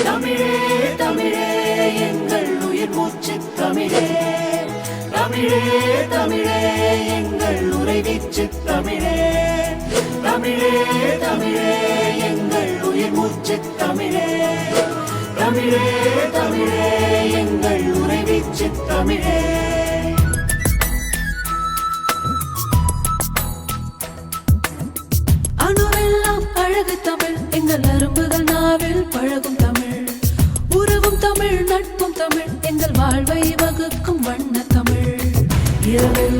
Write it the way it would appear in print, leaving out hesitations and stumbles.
தமிழே தமிழே எங்கள் உயிர் மூச்சு தமிழே தமிழே தமிழே எங்கள் உறைவீச்சு தமிழே தமிழே தமிழே எங்கள் உயிர் மூச்சு தமிழே தமிழே தமிழே எங்கள் உறைவீச்சு தமிழே அணுவெல்லாம் அழகு தமிழ் எங்கள் அரும்புகள் நாவில் பழகும் தமிழ் உறவும் தமிழ் நட்பும் தமிழ் எங்கள் வாழ்வை வகுக்கும் வண்ண தமிழ் இரவில்